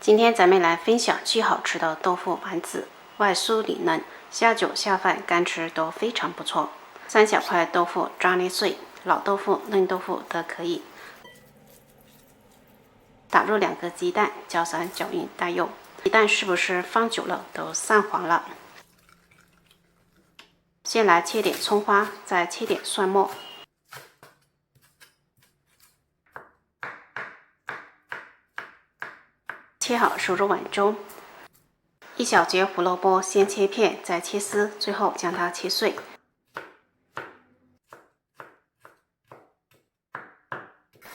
今天咱们来分享巨好吃的豆腐丸子，外酥里嫩，下酒下饭干吃都非常不错。三小块豆腐抓捏碎，老豆腐、嫩豆腐都可以。打入2个鸡蛋，搅散搅匀带釉。鸡蛋是不是放久了都散黄了？先来切点葱花，再切点蒜末。切好收入碗中。1小节胡萝卜先切片，再切丝，最后将它切碎。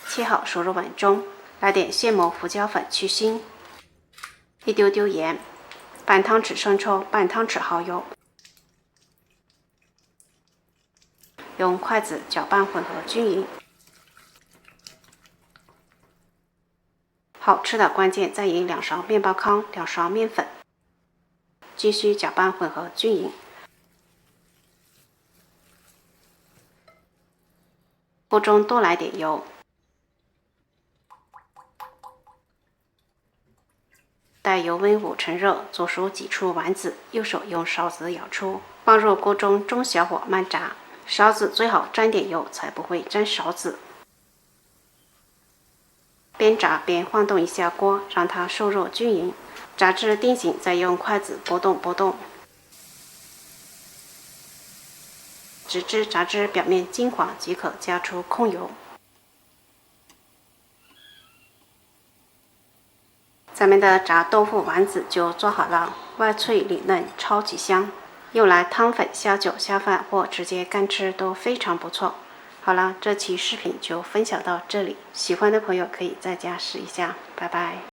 切好收入碗中。来点现磨胡椒粉去腥，1丢丢盐，半汤匙生抽，半汤匙蚝油。用筷子搅拌混合均匀。好吃的关键在于2勺面包糠，2勺面粉，继续搅拌混合均匀。锅中多来点油，待油温5成热，左手挤出丸子，右手用勺子舀出，放入锅中中小火慢炸。勺子最好沾点油，才不会沾勺子。边炸边晃动一下锅，让它受热均匀。炸至定型，再用筷子拨动拨动，直至炸至表面金黄即可加出控油。咱们的炸豆腐丸子就做好了，外脆里嫩，超级香。用来汤粉、下酒、下饭或直接干吃都非常不错。好了，这期视频就分享到这里，喜欢的朋友可以在家试一下，拜拜。